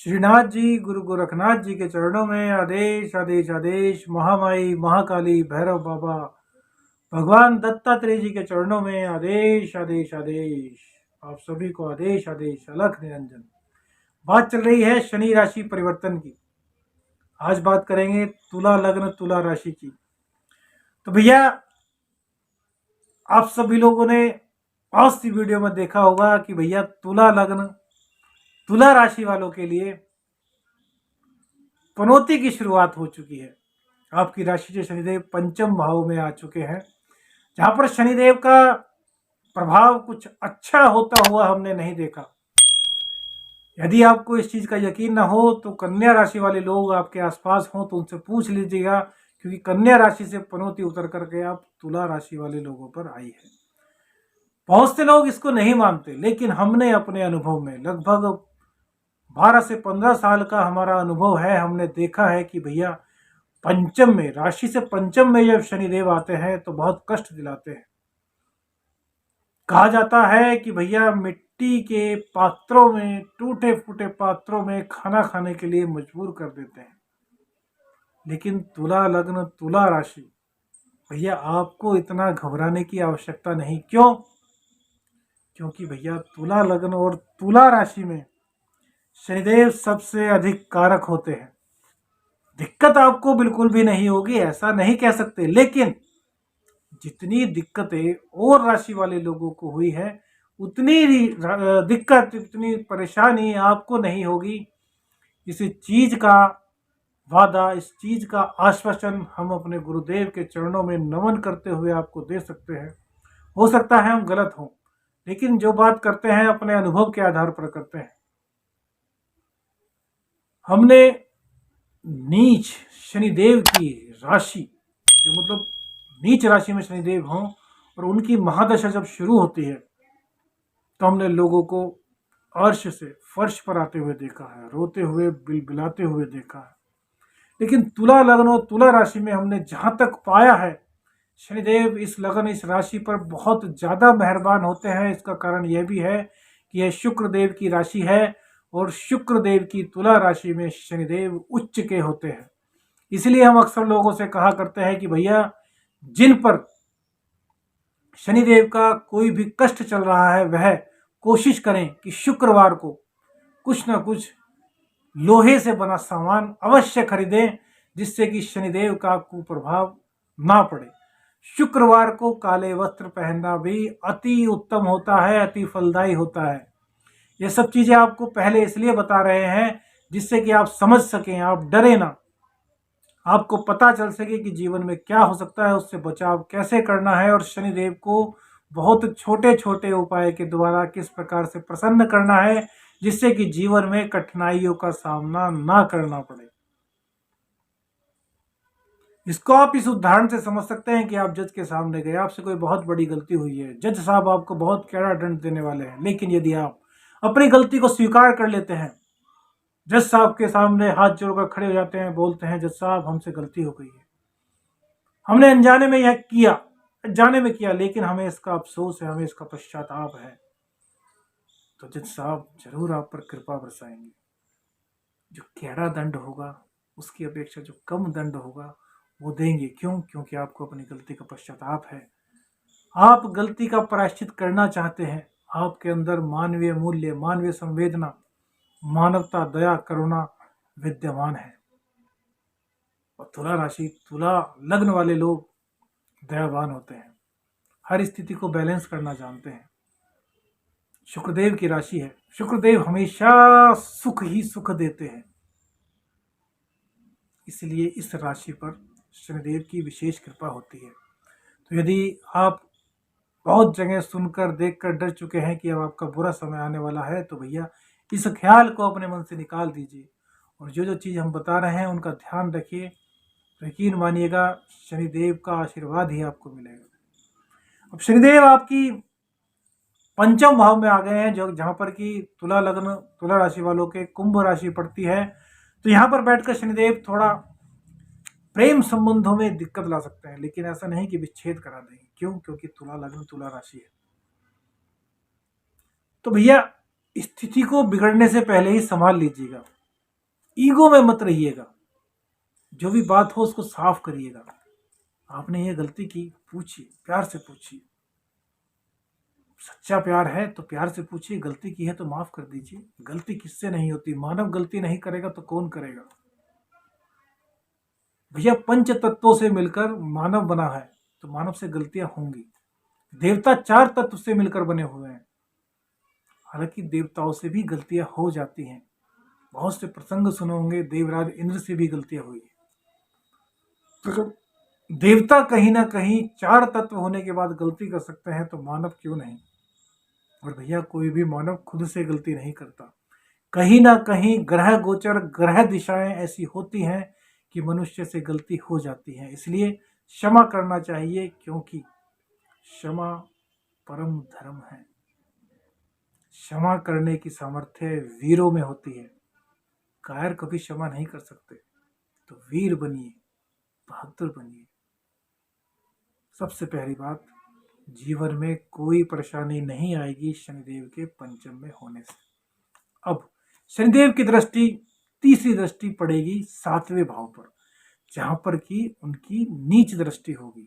श्रीनाथ जी गुरु गोरखनाथ जी के चरणों में आदेश आदेश आदेश। महामाई महाकाली भैरव बाबा भगवान दत्तात्रेय जी के चरणों में आदेश आदेश आदेश। आप सभी को आदेश आदेश अलख निरंजन। बात चल रही है शनि राशि परिवर्तन की। आज बात करेंगे तुला लग्न तुला राशि की। तो भैया आप सभी लोगों ने आज की वीडियो में देखा होगा कि भैया तुला लग्न तुला राशि वालों के लिए पनौती की शुरुआत हो चुकी है। आपकी राशि से शनिदेव पंचम भाव में आ चुके हैं, जहां पर शनिदेव का प्रभाव कुछ अच्छा होता हुआ हमने नहीं देखा। यदि आपको इस चीज का यकीन ना हो तो कन्या राशि वाले लोग आपके आसपास हों तो उनसे पूछ लीजिएगा, क्योंकि कन्या राशि से पनौती उतर करके आप तुला राशि वाले लोगों पर आई है। बहुत से लोग इसको नहीं मानते, लेकिन हमने अपने अनुभव में लगभग 12 से 15 साल का हमारा अनुभव है। हमने देखा है कि भैया पंचम में, राशि से पंचम में जब शनिदेव आते हैं तो बहुत कष्ट दिलाते हैं। कहा जाता है कि भैया मिट्टी के पात्रों में, टूटे फूटे पात्रों में खाना खाने के लिए मजबूर कर देते हैं। लेकिन तुला लग्न तुला राशि, भैया आपको इतना घबराने की आवश्यकता नहीं। क्यों? क्योंकि भैया तुला लग्न और तुला राशि में शनिदेव सबसे अधिक कारक होते हैं। दिक्कत आपको बिल्कुल भी नहीं होगी, ऐसा नहीं कह सकते, लेकिन जितनी दिक्कतें और राशि वाले लोगों को हुई है उतनी दिक्कत, उतनी परेशानी आपको नहीं होगी। इस चीज का वादा, इस चीज का आश्वासन हम अपने गुरुदेव के चरणों में नमन करते हुए आपको दे सकते हैं। हो सकता है हम गलत हों, लेकिन जो बात करते हैं अपने अनुभव के आधार पर करते हैं। हमने नीच शनिदेव की राशि, जो मतलब नीच राशि में शनिदेव हों और उनकी महादशा जब शुरू होती है तो हमने लोगों को अर्श से फर्श पर आते हुए देखा है, रोते हुए बिलबिलाते हुए देखा है। लेकिन तुला लग्न और तुला राशि में हमने जहां तक पाया है, शनिदेव इस लगन, इस राशि पर बहुत ज्यादा मेहरबान होते हैं। इसका कारण यह भी है कि यह शुक्र देव की राशि है और शुक्र देव की तुला राशि में शनिदेव उच्च के होते हैं। इसलिए हम अक्सर लोगों से कहा करते हैं कि भैया जिन पर शनिदेव का कोई भी कष्ट चल रहा है वह कोशिश करें कि शुक्रवार को कुछ ना कुछ लोहे से बना सामान अवश्य खरीदें, जिससे कि शनिदेव का कुप्रभाव ना पड़े। शुक्रवार को काले वस्त्र पहनना भी अति उत्तम होता है, अति फलदायी होता है। ये सब चीजें आपको पहले इसलिए बता रहे हैं जिससे कि आप समझ सकें, आप डरे ना, आपको पता चल सके कि जीवन में क्या हो सकता है, उससे बचाव कैसे करना है और शनिदेव को बहुत छोटे छोटे उपाय के द्वारा किस प्रकार से प्रसन्न करना है, जिससे कि जीवन में कठिनाइयों का सामना ना करना पड़े। इसको आप इस उदाहरण से समझ सकते हैं कि आप जज के सामने गए, आपसे कोई बहुत बड़ी गलती हुई है, जज साहब आपको बहुत कड़ा दंड देने वाले हैं। लेकिन यदि आप अपनी गलती को स्वीकार कर लेते हैं, जज साहब के सामने हाथ जोड़कर खड़े हो जाते हैं, बोलते हैं जज साहब हमसे गलती हो गई है, हमने अनजाने में यह किया, जाने में किया, लेकिन हमें इसका अफसोस है, हमें इसका पश्चाताप है, तो जज साहब जरूर आप पर कृपा बरसाएंगे। जो कड़ा दंड होगा उसकी अपेक्षा जो कम दंड होगा वो देंगे। क्यों? क्योंकि आपको अपनी गलती का पश्चाताप है, आप गलती का प्रायश्चित करना चाहते हैं, आपके अंदर मानवीय मूल्य, मानवीय संवेदना, मानवता, दया, करुणा विद्यमान है। और तुला राशि, तुला लग्न वाले लोग दयावान होते हैं, हर स्थिति को बैलेंस करना जानते हैं। शुक्रदेव की राशि है, शुक्रदेव हमेशा सुख ही सुख देते हैं, इसलिए इस राशि पर शनिदेव की विशेष कृपा होती है। तो यदि आप बहुत जगह सुनकर देखकर डर चुके हैं कि अब आपका बुरा समय आने वाला है, तो भैया इस ख्याल को अपने मन से निकाल दीजिए और जो जो चीज़ हम बता रहे हैं उनका ध्यान रखिए, तो यकीन मानिएगा शनिदेव का आशीर्वाद ही आपको मिलेगा। अब शनिदेव आपकी पंचम भाव में आ गए हैं, जो जहां पर कि तुला लग्न तुला राशि वालों के कुंभ राशि पड़ती है, तो यहाँ पर बैठकर शनिदेव थोड़ा प्रेम संबंधों में दिक्कत ला सकते हैं, लेकिन ऐसा नहीं कि विच्छेद करा देंगे। क्यों? क्योंकि तुला लग्न तुला राशि है। तो भैया स्थिति को बिगड़ने से पहले ही संभाल लीजिएगा। ईगो में मत रहिएगा, जो भी बात हो उसको साफ करिएगा। आपने ये गलती की, पूछिए, प्यार से पूछिए। सच्चा प्यार है तो प्यार से पूछिए, गलती की है तो माफ कर दीजिए। गलती किससे नहीं होती, मानव गलती नहीं करेगा तो कौन करेगा। भैया पंच तत्वों से मिलकर मानव बना है, तो मानव से गलतियां होंगी। देवता 4 तत्व से मिलकर बने हुए हैं, हालांकि देवताओं से भी गलतियां हो जाती हैं। बहुत से प्रसंग सुने होंगे, देवराज इंद्र से भी गलतियां हुई। तो देवता कहीं ना कहीं 4 तत्व होने के बाद गलती कर सकते हैं, तो मानव क्यों नहीं। और भैया कोई भी मानव खुद से गलती नहीं करता, कहीं ना कहीं ग्रह गोचर, ग्रह दिशाएं ऐसी होती हैं कि मनुष्य से गलती हो जाती है। इसलिए क्षमा करना चाहिए, क्योंकि क्षमा परम धर्म है। क्षमा करने की सामर्थ्य वीरों में होती है। कायर कभी क्षमा नहीं कर सकते, तो वीर बनिए, बहादुर बनिए। सबसे पहली बात, जीवन में कोई परेशानी नहीं आएगी शनिदेव के पंचम में होने से। अब शनिदेव की दृष्टि, तीसरी दृष्टि पड़ेगी 7वें भाव पर, जहां पर कि उनकी नीच दृष्टि होगी।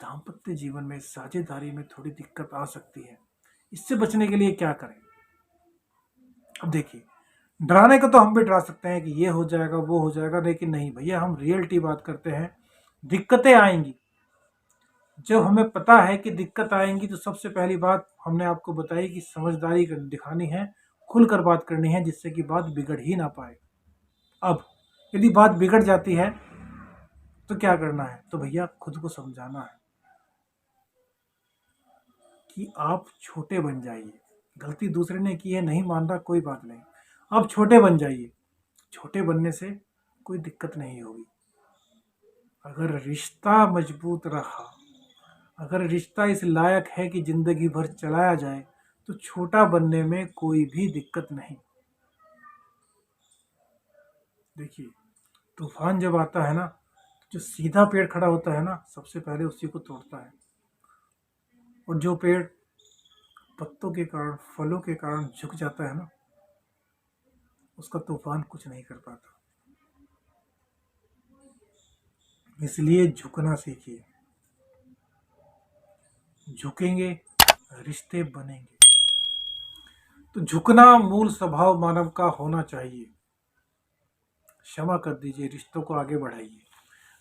दाम्पत्य जीवन में साझेदारी में थोड़ी दिक्कत आ सकती है। इससे बचने के लिए क्या करें। अब देखिए, डराने को तो हम भी डरा सकते हैं कि ये हो जाएगा वो हो जाएगा, लेकिन नहीं भैया, हम रियलिटी बात करते हैं। दिक्कतें आएंगी, जब हमें पता है कि दिक्कत आएंगी तो सबसे पहली बात हमने आपको बताई कि समझदारी दिखानी है, खुलकर बात करनी है, जिससे कि बात बिगड़ ही ना पाए। अब यदि बात बिगड़ जाती है तो क्या करना है, तो भैया खुद को समझाना है कि आप छोटे बन जाइए। गलती दूसरे ने की है, नहीं मान रहा, कोई बात नहीं, आप छोटे बन जाइए। छोटे बनने से कोई दिक्कत नहीं होगी। अगर रिश्ता मजबूत रहा, अगर रिश्ता इस लायक है कि जिंदगी भर चलाया जाए, तो छोटा बनने में कोई भी दिक्कत नहीं। देखिए, तूफान जब आता है ना, जो सीधा पेड़ खड़ा होता है ना, सबसे पहले उसी को तोड़ता है। और जो पेड़ पत्तों के कारण, फलों के कारण झुक जाता है ना, उसका तूफान कुछ नहीं कर पाता। इसलिए झुकना सीखिए। झुकेंगे, रिश्ते बनेंगे। तो झुकना मूल स्वभाव मानव का होना चाहिए। क्षमा कर दीजिए, रिश्तों को आगे बढ़ाइए।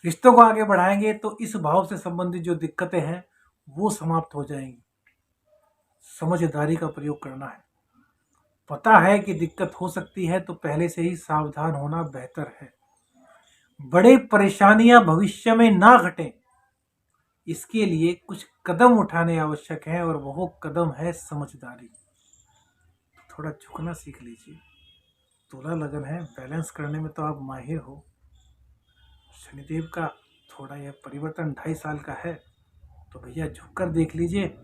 रिश्तों को आगे बढ़ाएंगे तो इस भाव से संबंधित जो दिक्कतें हैं वो समाप्त हो जाएंगी। समझदारी का प्रयोग करना है। पता है कि दिक्कत हो सकती है, तो पहले से ही सावधान होना बेहतर है। बड़े परेशानियां भविष्य में ना घटें, इसके लिए कुछ कदम उठाने आवश्यक हैं, और वो कदम है समझदारी। थोड़ा झुकना सीख लीजिए। तुला लगन है, बैलेंस करने में तो आप माहिर हो। शनिदेव का थोड़ा यह परिवर्तन 2.5 साल का है, तो भैया झुककर देख लीजिए।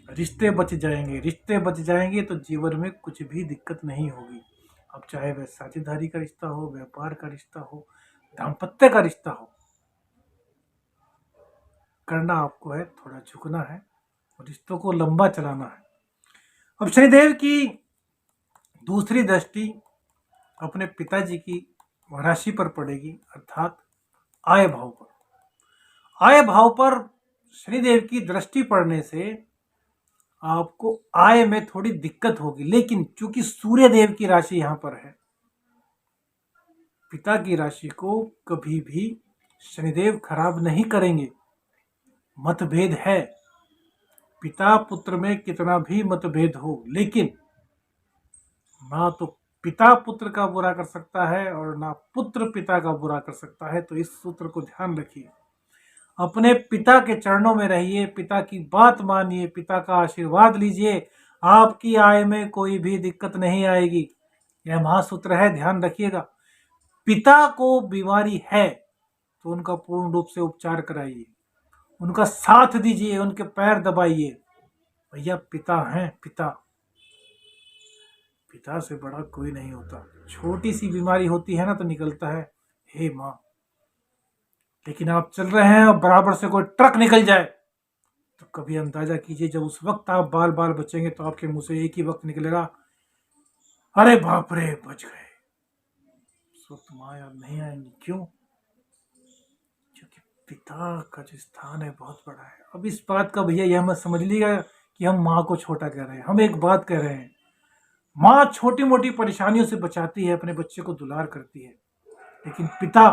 रिश्ते बच जाएंगे, रिश्ते बच जाएंगे तो जीवन में कुछ भी दिक्कत नहीं होगी। अब चाहे वह साझेदारी का रिश्ता हो, व्यापार का रिश्ता हो, दाम्पत्य का रिश्ता हो, करना आपको है, थोड़ा झुकना है और रिश्तों को लंबा चलाना है। अब शनिदेव की दूसरी दृष्टि अपने पिताजी की राशि पर पड़ेगी, अर्थात आय भाव पर। आय भाव पर शनिदेव की दृष्टि पड़ने से आपको आय में थोड़ी दिक्कत होगी, लेकिन चूंकि सूर्य देव की राशि यहां पर है, पिता की राशि को कभी भी शनिदेव खराब नहीं करेंगे। मतभेद है, पिता पुत्र में कितना भी मतभेद हो, लेकिन ना तो पिता पुत्र का बुरा कर सकता है और ना पुत्र पिता का बुरा कर सकता है। तो इस सूत्र को ध्यान रखिए। अपने पिता के चरणों में रहिए, पिता की बात मानिए, पिता का आशीर्वाद लीजिए। आपकी आय में कोई भी दिक्कत नहीं आएगी। यह महासूत्र है, ध्यान रखिएगा। पिता को बीमारी है तो उनका पूर्ण रूप से उपचार कराइए, उनका साथ दीजिए, उनके पैर दबाइए। भैया पिता हैं, पिता, पिता से बड़ा कोई नहीं होता। छोटी सी बीमारी होती है ना तो निकलता है, हे माँ। लेकिन आप चल रहे हैं और बराबर से कोई ट्रक निकल जाए, तो कभी अंदाजा कीजिए, जब उस वक्त आप बाल बाल बचेंगे तो आपके मुंह से एक ही वक्त निकलेगा, अरे बाप रे, बच गए। वक्त माँ याद नहीं आएंगी। क्यों? क्योंकि पिता का जो स्थान है बहुत बड़ा है। अब इस बात का भैया यह मत समझ लीजिएगा कि हम माँ को छोटा कह रहे हैं। हम एक बात कह रहे हैं, माँ छोटी मोटी परेशानियों से बचाती है, अपने बच्चे को दुलार करती है, लेकिन पिता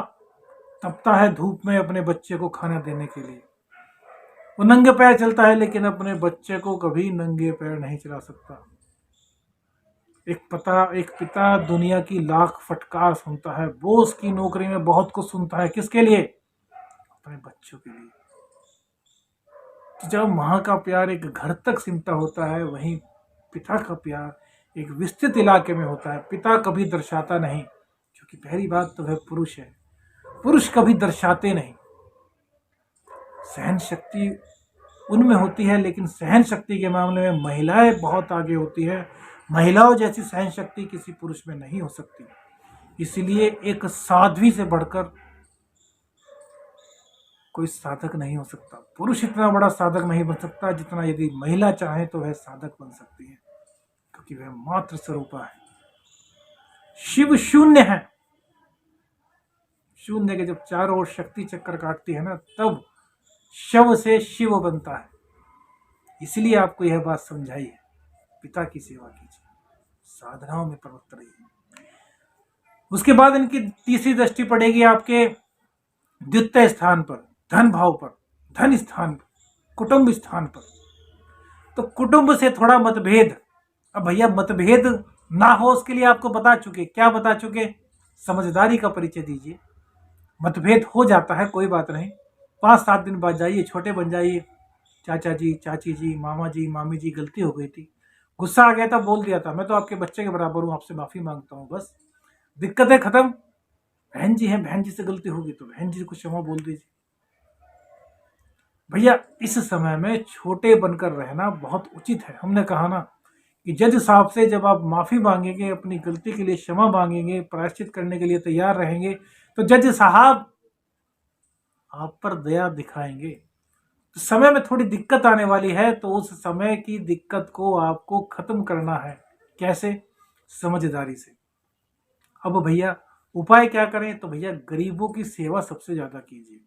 तपता है धूप में अपने बच्चे को खाना देने के लिए। वो नंगे पैर चलता है, लेकिन अपने बच्चे को कभी नंगे पैर नहीं चला सकता। एक पिता दुनिया की लाख फटकार सुनता है, बॉस की नौकरी में बहुत कुछ सुनता है, किसके लिए? अपने बच्चों के लिए। तो जब माँ का प्यार एक घर तक सिमटा होता है, वहीं पिता का प्यार एक विस्तृत इलाके में होता है। पिता कभी दर्शाता नहीं, क्योंकि पहली बात तो वह पुरुष है। पुरुष कभी दर्शाते नहीं। सहन शक्ति उनमें होती है, लेकिन सहन शक्ति के मामले में महिलाएं बहुत आगे होती है। महिलाओं जैसी सहन शक्ति किसी पुरुष में नहीं हो सकती। इसलिए एक साध्वी से बढ़कर कोई साधक नहीं हो सकता। पुरुष इतना बड़ा साधक नहीं बन सकता जितना यदि महिला चाहे तो वह साधक बन सकती है, क्योंकि वह मात्र स्वरूपा है। शिव शून्य है। शून्य के जब चारों ओर शक्ति चक्कर काटती है ना, तब शव से शिव बनता है। इसलिए आपको यह बात समझाई है, पिता की सेवा कीजिए, साधनाओं में प्रवृत्त रहिए। उसके बाद इनकी तीसरी दृष्टि पड़ेगी आपके द्वितीय स्थान पर, धन भाव पर, धन स्थान पर, कुटुंब स्थान पर। तो कुटुंब से थोड़ा मतभेद। अब भैया मतभेद ना हो उसके लिए आपको बता चुके। क्या बता चुके? समझदारी का परिचय दीजिए। मतभेद हो जाता है, कोई बात नहीं, 5-7 दिन बाद जाइए, छोटे बन जाइए। चाचा जी, चाची जी, मामा जी, मामी जी, गलती हो गई थी, गुस्सा आ गया था, बोल दिया था, मैं तो आपके बच्चे के बराबर हूँ, आपसे माफी मांगता हूँ, बस दिक्कतें खत्म। बहन जी हैं, बहन जी से गलती होगी तो बहन जी को क्षमा बोल दीजिए। भैया इस समय में छोटे बनकर रहना बहुत उचित है। हमने कहा ना कि जज साहब से जब आप माफी मांगेंगे, अपनी गलती के लिए क्षमा मांगेंगे, प्रायश्चित करने के लिए तैयार रहेंगे, तो जज साहब आप पर दया दिखाएंगे। तो समय में थोड़ी दिक्कत आने वाली है, तो उस समय की दिक्कत को आपको खत्म करना है। कैसे? समझदारी से। अब भैया उपाय क्या करें? तो भैया गरीबों की सेवा सबसे ज्यादा कीजिए।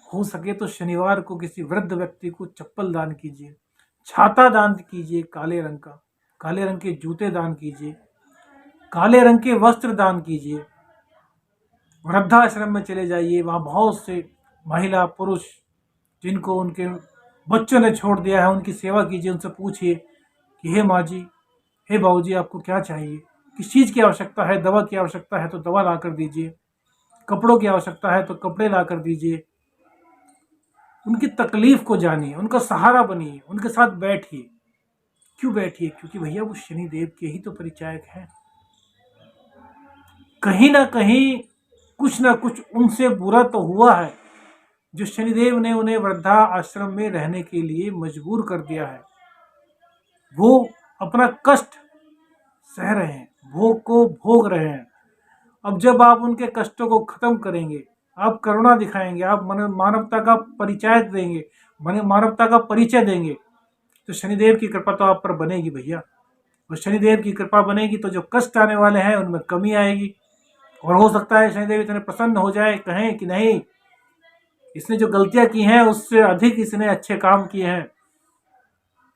हो सके तो शनिवार को किसी वृद्ध व्यक्ति को चप्पल दान कीजिए, छाता दान कीजिए काले रंग का, काले रंग के जूते दान कीजिए, काले रंग के वस्त्र दान कीजिए। वृद्धाश्रम में चले जाइए, वहाँ बहुत से महिला पुरुष जिनको उनके बच्चों ने छोड़ दिया है, उनकी सेवा कीजिए। उनसे पूछिए कि हे माँ जी, हे बाबू जी, आपको क्या चाहिए, किस चीज़ की आवश्यकता है? दवा की आवश्यकता है तो दवा ला कर दीजिए, कपड़ों की आवश्यकता है तो कपड़े ला कर दीजिए। उनकी तकलीफ को जानिए, उनका सहारा बनिए, उनके साथ बैठिए। क्यों बैठिए? क्योंकि भैया वो शनिदेव के ही तो परिचायक हैं। कहीं ना कहीं कुछ ना कुछ उनसे बुरा तो हुआ है, जो शनिदेव ने उन्हें वृद्धा आश्रम में रहने के लिए मजबूर कर दिया है। वो अपना कष्ट सह रहे हैं, भोग को भोग रहे हैं। अब जब आप उनके कष्टों को खत्म करेंगे, आप करुणा दिखाएंगे, आप मानवता का परिचय देंगे, मानवता का परिचय देंगे, तो शनिदेव की कृपा तो आप पर बनेगी भैया। और शनिदेव की कृपा बनेगी तो जो कष्ट आने वाले हैं उनमें कमी आएगी। और हो सकता है शनिदेव इतने प्रसन्न हो जाए, कहें कि नहीं, इसने जो गलतियां की हैं उससे अधिक इसने अच्छे काम किए हैं,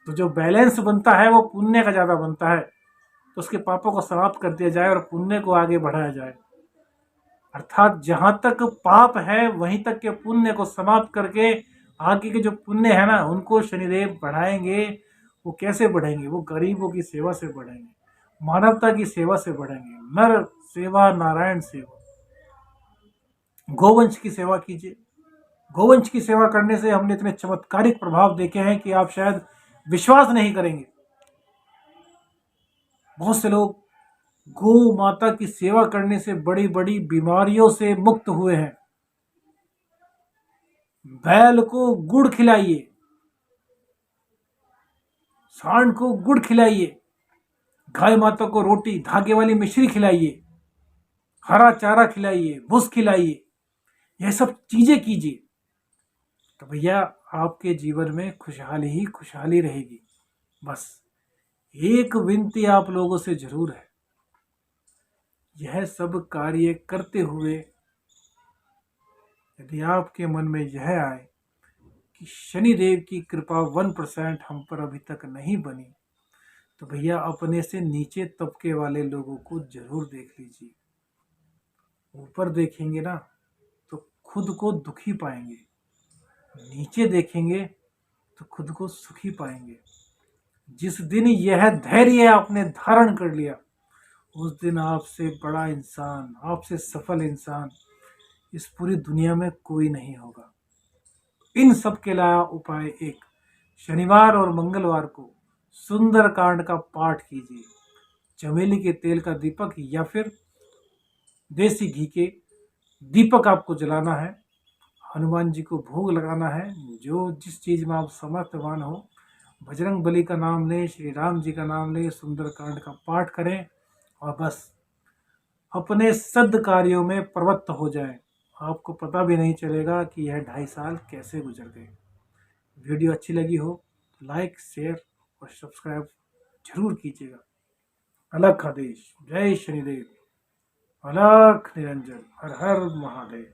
तो जो बैलेंस बनता है वो पुण्य का ज्यादा बनता है, तो उसके पापों को समाप्त कर दिया जाए और पुण्य को आगे बढ़ाया जाए। अर्थात जहां तक पाप है वहीं तक के पुण्य को समाप्त करके आगे के जो पुण्य है ना, उनको शनिदेव बढ़ाएंगे। वो कैसे बढ़ेंगे? वो गरीबों की सेवा से बढ़ेंगे, मानवता की सेवा से बढ़ेंगे। नर सेवा नारायण सेवा। गोवंश की सेवा कीजिए। गोवंश की सेवा करने से हमने इतने चमत्कारिक प्रभाव देखे हैं कि आप शायद विश्वास नहीं करेंगे। बहुत से लोग गौ माता की सेवा करने से बड़ी बड़ी बीमारियों से मुक्त हुए हैं। बैल को गुड़ खिलाइए, सांड को गुड़ खिलाइए, गाय माता को रोटी धागे वाली मिश्री खिलाइए, हरा चारा खिलाइए, भूस खिलाइए, यह सब चीजें कीजिए, तो भैया आपके जीवन में खुशहाली ही खुशहाली रहेगी। बस एक विनती आप लोगों से जरूर है, यह सब कार्य करते हुए यदि आपके मन में यह आए कि शनिदेव की कृपा 1% हम पर अभी तक नहीं बनी, तो भैया अपने से नीचे तबके वाले लोगों को जरूर देख लीजिए। ऊपर देखेंगे ना तो खुद को दुखी पाएंगे, नीचे देखेंगे तो खुद को सुखी पाएंगे। जिस दिन यह धैर्य आपने धारण कर लिया, उस दिन आपसे बड़ा इंसान, आपसे सफल इंसान इस पूरी दुनिया में कोई नहीं होगा। इन सब के लिए उपाय एक, शनिवार और मंगलवार को सुंदरकांड का पाठ कीजिए। चमेली के तेल का दीपक या फिर देसी घी के दीपक आपको जलाना है। हनुमान जी को भोग लगाना है। जो जिस चीज में आप समर्थवान हो, बजरंग बली का नाम लें, श्री राम जी का नाम लें, सुंदरकांड का पाठ करें और बस अपने सद कार्यों में प्रवृत्त हो जाएं। आपको पता भी नहीं चलेगा कि यह 2.5 साल कैसे गुजर गए। वीडियो अच्छी लगी हो तो लाइक, शेयर और सब्सक्राइब जरूर कीजिएगा। अलख आदेश। जय शनिदेव। अलख निरंजन। हर हर महादेव।